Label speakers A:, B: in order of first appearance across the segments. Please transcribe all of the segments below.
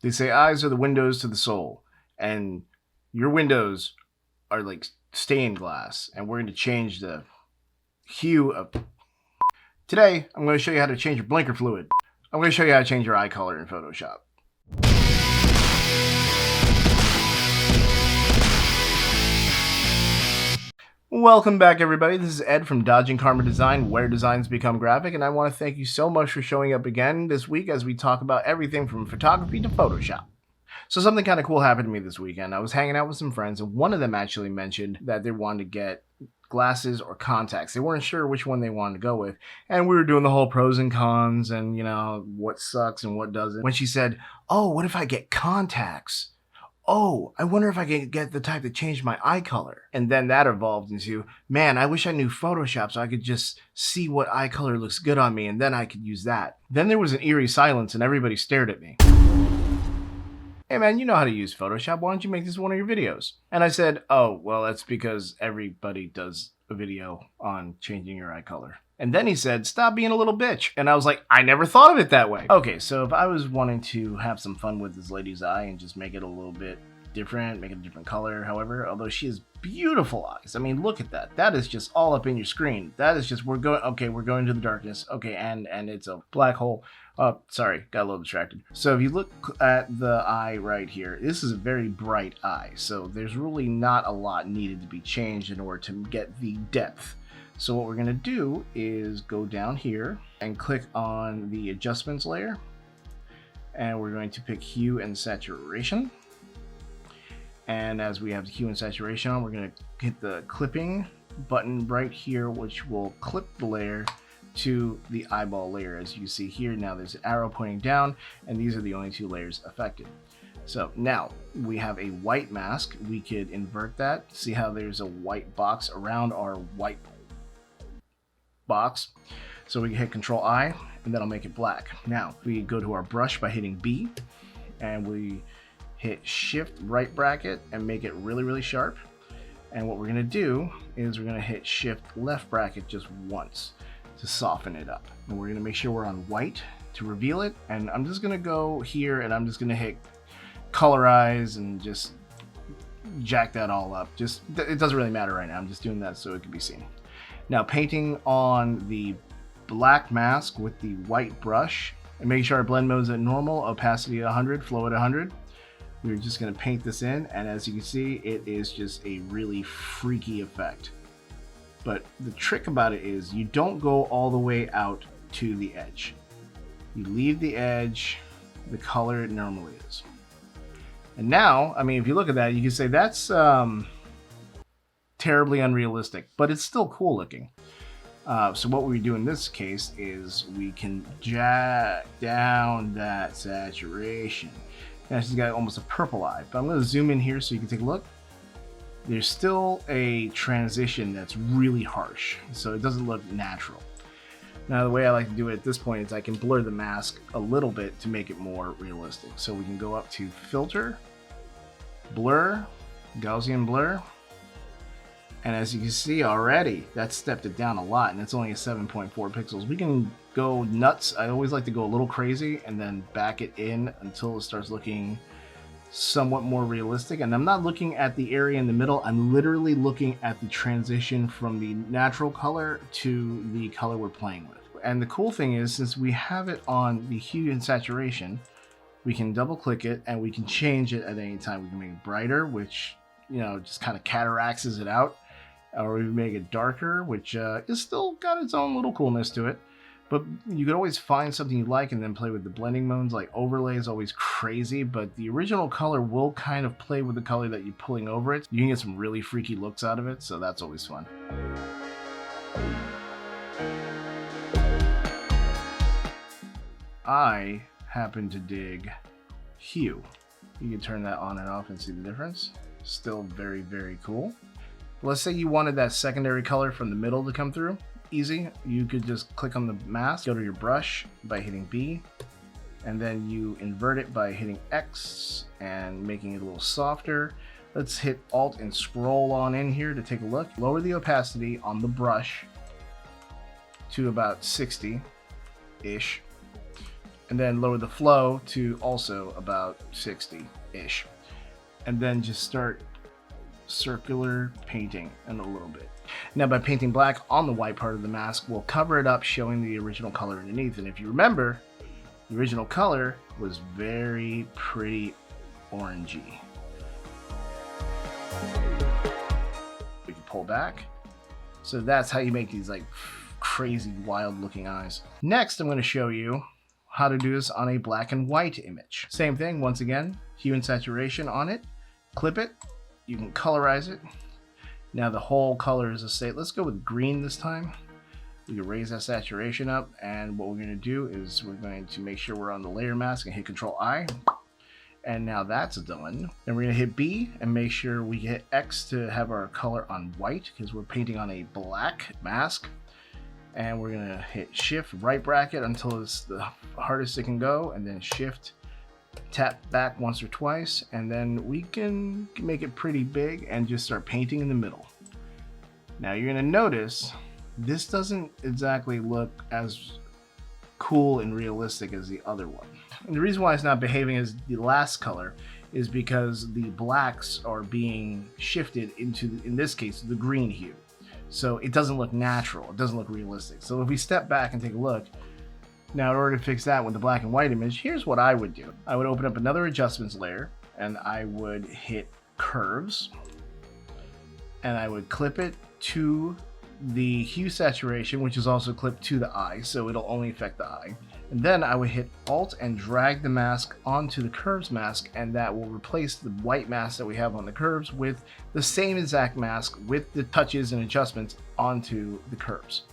A: They say eyes are the windows to the soul, and your windows are like stained glass, and we're going to change the hue of... Today, I'm going to show you how to change your blinker fluid. I'm going to show you how to change your eye color in Photoshop. Welcome back, everybody. This is Ed from Dodging Karma Design, where designs become graphic, and I want to thank you so much for showing up again this week as we talk about everything from photography to Photoshop. So something kind of cool happened to me this weekend. I was hanging out with some friends, and one of them actually mentioned that they wanted to get glasses or contacts. They weren't sure which one they wanted to go with, and we were doing the whole pros and cons and, you know, what sucks and what doesn't. When she said, "Oh, what if I get contacts? Oh, I wonder if I can get the type that changed my eye color." And then that evolved into, man, I wish I knew Photoshop so I could just see what eye color looks good on me, and then I could use that. Then there was an eerie silence and everybody stared at me. "Hey man, you know how to use Photoshop. Why don't you make this one of your videos?" And I said, "Oh, well, that's because everybody does a video on changing your eye color." And then he said, "Stop being a little bitch." And I was like, I never thought of it that way. Okay, so if I was wanting to have some fun with this lady's eye and just make it a little bit different, make it a different color, however, although she has beautiful eyes. I mean, look at that. That is just all up in your screen. That is just, we're going to the darkness. Okay, and it's a black hole. Oh, sorry, got a little distracted. So if you look at the eye right here, this is a very bright eye. So there's really not a lot needed to be changed in order to get the depth. So what we're going to do is go down here and click on the adjustments layer. And we're going to pick hue and saturation. And as we have the hue and saturation on, we're going to hit the clipping button right here, which will clip the layer to the eyeball layer. As you see here, now there's an arrow pointing down, and these are the only two layers affected. So now we have a white mask. We could invert that. See how there's a white box around our white box? So we can hit Control I, and that'll make it black. Now we go to our brush by hitting B, and we hit Shift right bracket and make it really, really sharp. And what we're gonna do is we're gonna hit Shift left bracket just once to soften it up. And we're gonna make sure we're on white to reveal it. And I'm just gonna go here and I'm just gonna hit colorize and just jack that all up. Just, it doesn't really matter right now. I'm just doing that so it can be seen. Now painting on the black mask with the white brush and making sure our blend mode is at normal, opacity at 100, flow at 100. We're just gonna paint this in, and as you can see, it is just a really freaky effect. But the trick about it is you don't go all the way out to the edge. You leave the edge the color it normally is. And now, I mean, if you look at that, you can say that's terribly unrealistic, but it's still cool looking. So what we do in this case is we can jack down that saturation. Now she's got almost a purple eye, but I'm going to zoom in here so you can take a look. There's still a transition that's really harsh, so it doesn't look natural. Now the way I like to do it at this point is I can blur the mask a little bit to make it more realistic. So we can go up to Filter, Blur, Gaussian Blur, and as you can see already, that stepped it down a lot, and it's only a 7.4 pixels. We can go nuts. I always like to go a little crazy and then back it in until it starts looking somewhat more realistic. And I'm not looking at the area in the middle. I'm literally looking at the transition from the natural color to the color we're playing with. And the cool thing is, since we have it on the hue and saturation, we can double click it and we can change it at any time. We can make it brighter, which, you know, just kind of cataracts it out. Or we make it darker, which is still got its own little coolness to it. But you could always find something you like and then play with the blending modes. Like overlay is always crazy, but the original color will kind of play with the color that you're pulling over it. You can get some really freaky looks out of it, so that's always fun. I happen to dig hue. You can turn that on and off and see the difference. Still very, very cool. Let's say you wanted that secondary color from the middle to come through. Easy. You could just click on the mask, go to your brush by hitting B, and then you invert it by hitting X and making it a little softer. Let's hit Alt and scroll on in here to take a look. Lower the opacity on the brush to about 60-ish. and then lower the flow to also about 60-ish. And then just start circular painting in a little bit. Now by painting black on the white part of the mask, we'll cover it up, showing the original color underneath. And if you remember, the original color was very pretty orangey. We can pull back. So that's how you make these like crazy wild looking eyes. Next, I'm going to show you how to do this on a black and white image. Same thing, once again, hue and saturation on it, clip it, you can colorize it. Now the whole color is a state. Let's go with green this time. We can raise that saturation up, and what we're going to do is we're going to make sure we're on the layer mask and hit Control I. And now that's done. Then we're going to hit B and make sure we hit X to have our color on white, because we're painting on a black mask. And we're going to hit Shift right bracket until it's the hardest it can go, and then Shift tap back once or twice, and then we can make it pretty big and just start painting in the middle. Now you're going to notice this doesn't exactly look as cool and realistic as the other one. And the reason why it's not behaving as the last color is because the blacks are being shifted into, in this case, the green hue. So it doesn't look natural, it doesn't look realistic. So if we step back and take a look, now in order to fix that with the black and white image, here's what I would do. I would open up another adjustments layer, and I would hit curves, and I would clip it to the hue saturation, which is also clipped to the eye, so it'll only affect the eye. And then I would hit Alt and drag the mask onto the curves mask, and that will replace the white mask that we have on the curves with the same exact mask with the touches and adjustments onto the curves.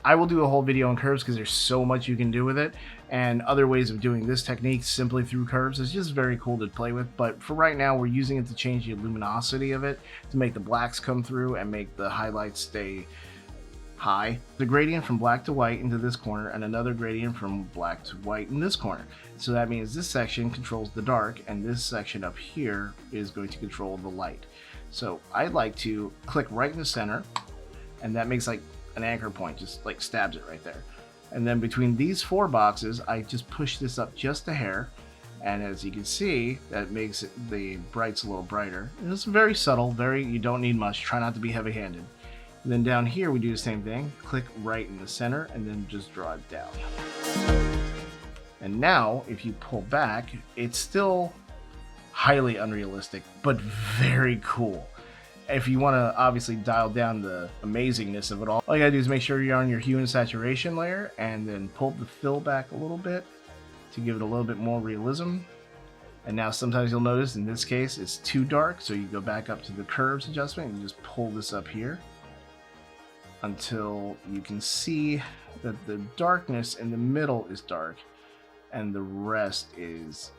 A: I will do a whole video on curves because there's so much you can do with it, and other ways of doing this technique simply through curves is just very cool to play with. But for right now, we're using it to change the luminosity of it, to make the blacks come through and make the highlights stay high. The gradient from black to white into this corner, and another gradient from black to white in this corner. So that means this section controls the dark, and this section up here is going to control the light. So I like to click right in the center, and that makes like an anchor point, just like stabs it right there. And then between these four boxes, I just push this up just a hair, and as you can see, that makes it, the brights a little brighter. And it's very subtle, you don't need much, try not to be heavy-handed. And then down here we do the same thing, click right in the center, and then just draw it down. And now, if you pull back, it's still highly unrealistic, but very cool. If you want to obviously dial down the amazingness of it all you gotta do is make sure you're on your hue and saturation layer, and then pull the fill back a little bit to give it a little bit more realism. And now sometimes you'll notice in this case it's too dark, so you go back up to the curves adjustment and you just pull this up here until you can see that the darkness in the middle is dark and the rest is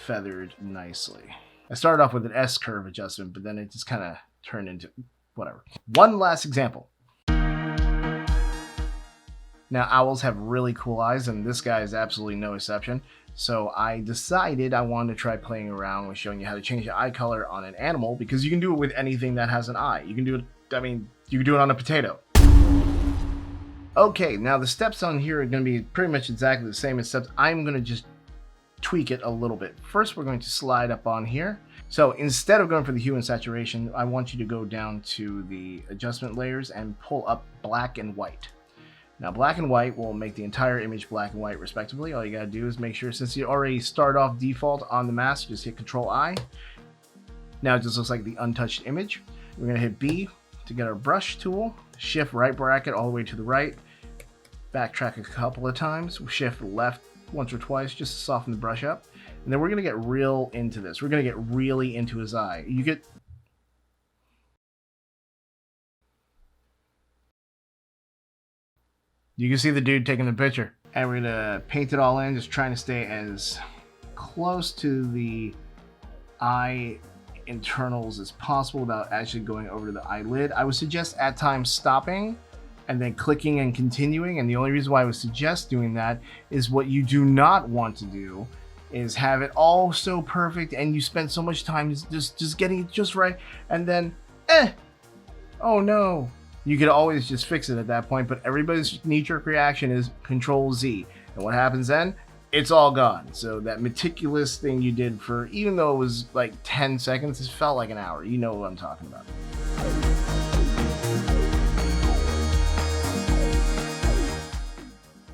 A: feathered nicely. I started off with an S curve adjustment, but then it just kind of turned into whatever. One last example. Now owls have really cool eyes, and this guy is absolutely no exception. So I decided I wanted to try playing around with showing you how to change the eye color on an animal, because you can do it with anything that has an eye. You can do it, you can do it on a potato. Okay, now the steps on here are going to be pretty much exactly the same as steps. I'm going to just tweak it a little bit. First, we're going to slide up on here. So instead of going for the hue and saturation, I want you to go down to the adjustment layers and pull up black and white. Now black and white will make the entire image black and white respectively. All you gotta do is make sure, since you already start off default on the mask, just hit Control I. Now it just looks like the untouched image. We're gonna hit B to get our brush tool, shift right bracket all the way to the right, backtrack a couple of times, shift left once or twice just to soften the brush up. And then we're going to get real into this. We're going to get really into his eye. You can see the dude taking the picture. And we're going to paint it all in, just trying to stay as close to the eye internals as possible without actually going over to the eyelid. I would suggest at times stopping and then clicking and continuing. And the only reason why I would suggest doing that is what you do not want to do is have it all so perfect and you spend so much time just getting it just right, and then oh no. You could always just fix it at that point, but everybody's knee-jerk reaction is Control Z. And what happens then? it's all gone. So that meticulous thing you did for, even though it was like 10 seconds, it felt like an hour. You know what I'm talking about.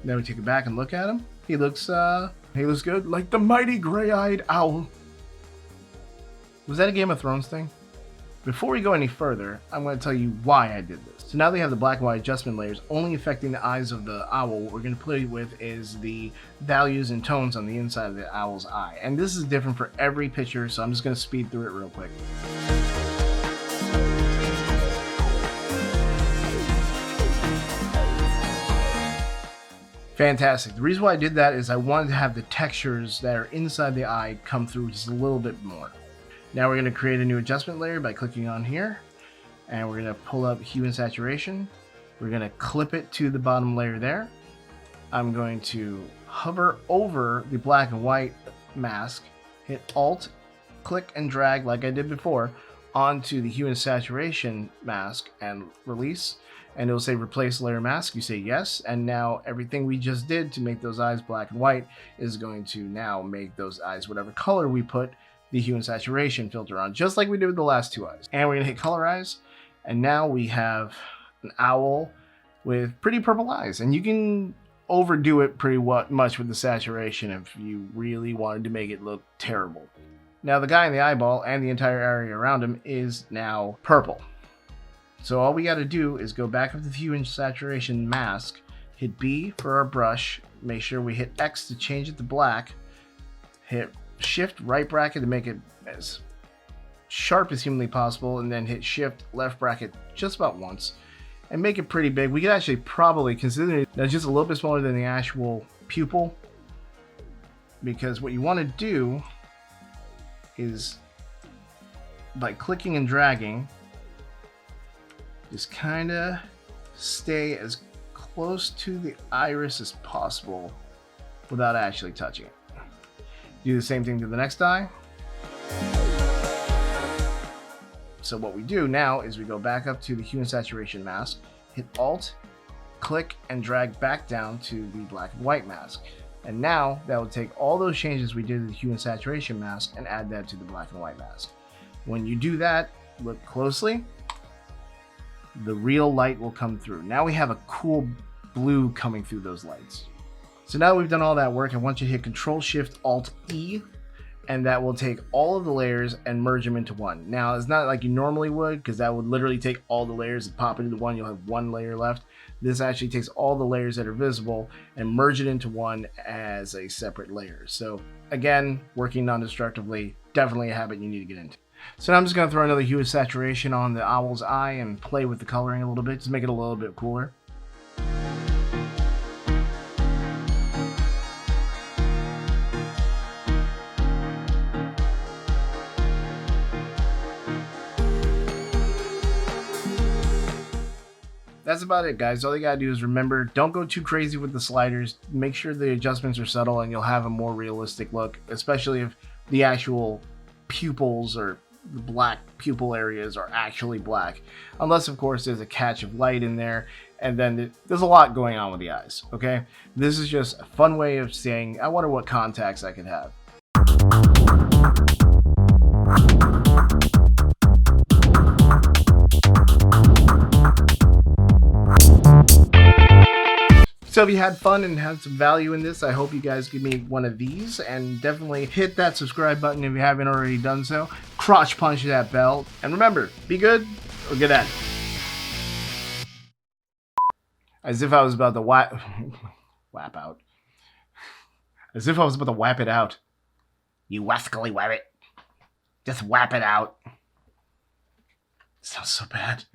A: Then we take it back and look at him. He looks good, like the mighty gray-eyed owl. Was that a Game of Thrones thing? Before we go any further, I'm going to tell you why I did this. So now they have the black and white adjustment layers only affecting the eyes of the owl. What we're going to play with is the values and tones on the inside of the owl's eye. And this is different for every picture, so I'm just going to speed through it real quick. Fantastic. The reason why I did that is I wanted to have the textures that are inside the eye come through just a little bit more. Now we're going to create a new adjustment layer by clicking on here, and we're going to pull up hue and saturation. We're going to clip it to the bottom layer there. I'm going to hover over the black and white mask, hit Alt, click and drag like I did before onto the hue and saturation mask and release, and it'll say replace layer mask. You say yes, and now everything we just did to make those eyes black and white is going to now make those eyes whatever color we put the hue and saturation filter on, just like we did with the last two eyes. And we're gonna hit colorize, and now we have an owl with pretty purple eyes, and you can overdo it pretty much with the saturation if you really wanted to make it look terrible. Now the guy in the eyeball and the entire area around him is now purple. So all we got to do is go back up to the hue and saturation mask, hit B for our brush, make sure we hit X to change it to black, hit Shift right bracket to make it as sharp as humanly possible, and then hit Shift left bracket just about once and make it pretty big. We could actually probably consider it just a little bit smaller than the actual pupil, because what you want to do is by clicking and dragging just kind of stay as close to the iris as possible without actually touching it. Do the same thing to the next eye. So what we do now is we go back up to the hue and saturation mask, hit Alt, click and drag back down to the black and white mask. And now that will take all those changes we did to the hue and saturation mask and add that to the black and white mask. When you do that, look closely, the real light will come through. Now we have a cool blue coming through those lights. So now we've done all that work, I want you to hit Control Shift Alt E, and that will take all of the layers and merge them into one. Now it's not like you normally would, because that would literally take all the layers and pop into one. You'll have one layer left. This actually takes all the layers that are visible and merge it into one as a separate layer. So again, working non-destructively, definitely a habit you need to get into. So now I'm just going to throw another hue of saturation on the owl's eye and play with the coloring a little bit, just make it a little bit cooler. That's about it, guys. All you gotta do is remember, don't go too crazy with the sliders. Make sure the adjustments are subtle and you'll have a more realistic look, especially if the actual pupils or the black pupil areas are actually black. Unless, of course, there's a catch of light in there, and then there's a lot going on with the eyes, okay? This is just a fun way of saying, I wonder what contacts I could have. So if you had fun and had some value in this, I hope you guys give me one of these, and definitely hit that subscribe button if you haven't already done so. Crotch punch that bell, and remember, be good or get at it. As if I was about to whap out. As if I was about to whap it out. You wascally whap it. Just whap it out. Sounds so bad.